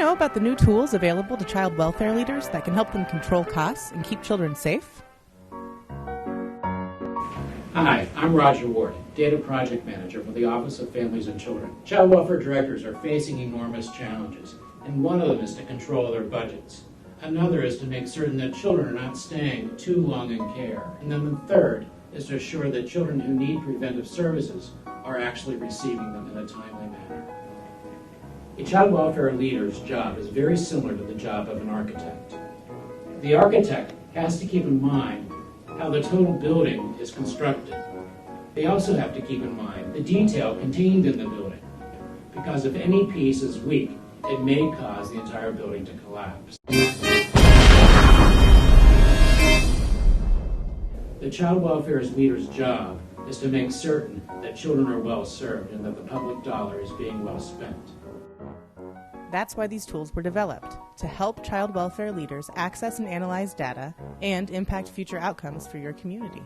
know about the new tools available to child welfare leaders that can help them control costs and keep children safe? Hi, I'm Roger Ward, Data Project Manager for the Office of Families and Children. Child welfare directors are facing enormous challenges, and one of them is to control their budgets. Another is to make certain that children are not staying too long in care. And then the third is to assure that children who need preventive services are actually receiving them in a timely manner. A child welfare leader's job is very similar to the job of an architect. The architect has to keep in mind how the total building is constructed. They also have to keep in mind the detail contained in the building, because if any piece is weak, it may cause the entire building to collapse. The child welfare leader's job is to make certain that children are well served and that the public dollar is being well spent. That's why these tools were developed, to help child welfare leaders access and analyze data and impact future outcomes for your community.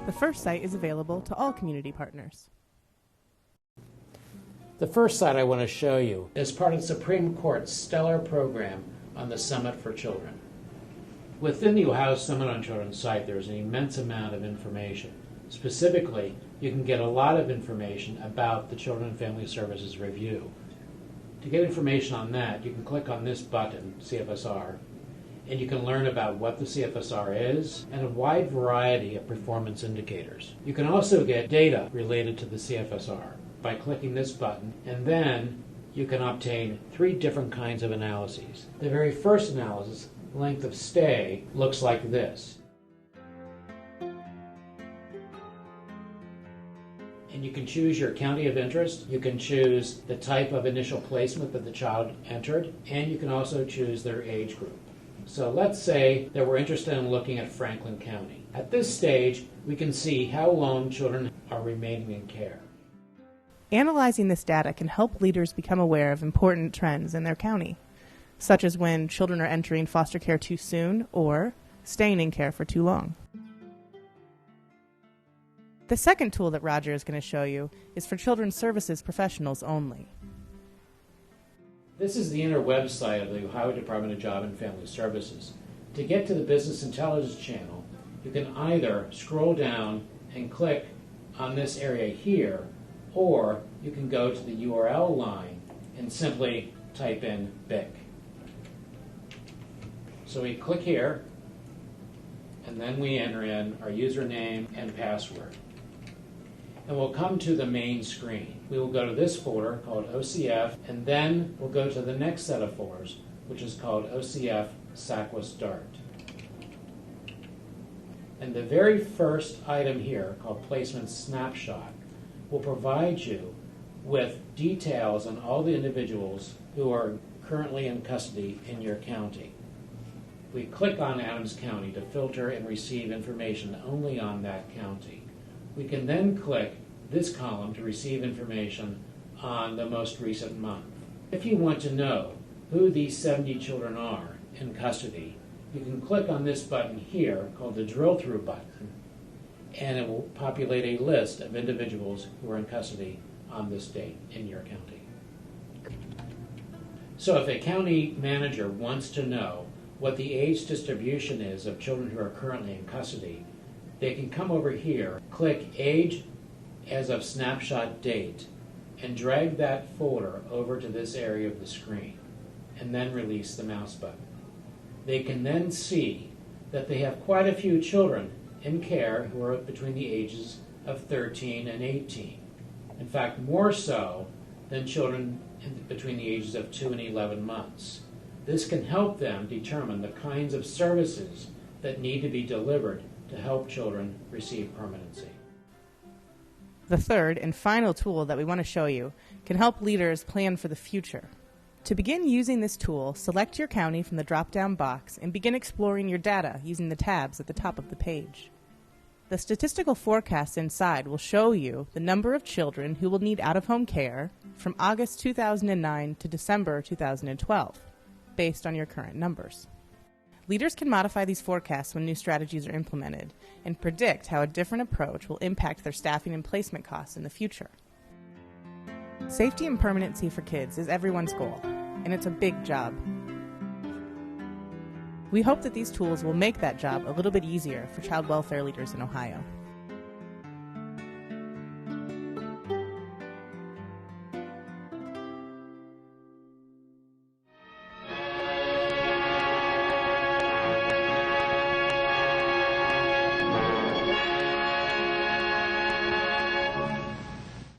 The first site is available to all community partners. The first site I want to show you is part of the Supreme Court's stellar program on the Summit for Children. Within the Ohio Summit on Children site, there's an immense amount of information. Specifically, you can get a lot of information about the Children and Family Services Review. To get information on that, you can click on this button, CFSR, and you can learn about what the CFSR is and a wide variety of performance indicators. You can also get data related to the CFSR by clicking this button, and then you can obtain 3 different kinds of analyses. The very first analysis, length of stay, looks like this. And you can choose your county of interest, you can choose the type of initial placement that the child entered, and you can also choose their age group. So let's say that we're interested in looking at Franklin County. At this stage, we can see how long children are remaining in care. Analyzing this data can help leaders become aware of important trends in their county, such as when children are entering foster care too soon or staying in care for too long. The second tool that Roger is going to show you is for children's services professionals only. This is the inner website of the Ohio Department of Job and Family Services. To get to the Business Intelligence channel, you can either scroll down and click on this area here, or you can go to the URL line and simply type in BIC. So we click here, and then we enter in our username and password. And we'll come to the main screen. We will go to this folder called OCF, and then we'll go to the next set of folders, which is called OCF SACWA Dart. And the very first item here, called Placement Snapshot, will provide you with details on all the individuals who are currently in custody in your county. We click on Adams County to filter and receive information only on that county. We can then click this column to receive information on the most recent month. If you want to know who these 70 children are in custody, you can click on this button here called the drill through button, and it will populate a list of individuals who are in custody on this date in your county. So if a county manager wants to know what the age distribution is of children who are currently in custody, they can come over here, click Age as of Snapshot Date, and drag that folder over to this area of the screen, and then release the mouse button. They can then see that they have quite a few children in care who are between the ages of 13 and 18. In fact, more so than children between the ages of 2 and 11 months. This can help them determine the kinds of services that need to be delivered to help children receive permanency. The third and final tool that we want to show you can help leaders plan for the future. To begin using this tool, select your county from the drop-down box and begin exploring your data using the tabs at the top of the page. The statistical forecast inside will show you the number of children who will need out-of-home care from August 2009 to December 2012, based on your current numbers. Leaders can modify these forecasts when new strategies are implemented and predict how a different approach will impact their staffing and placement costs in the future. Safety and permanency for kids is everyone's goal, and it's a big job. We hope that these tools will make that job a little bit easier for child welfare leaders in Ohio.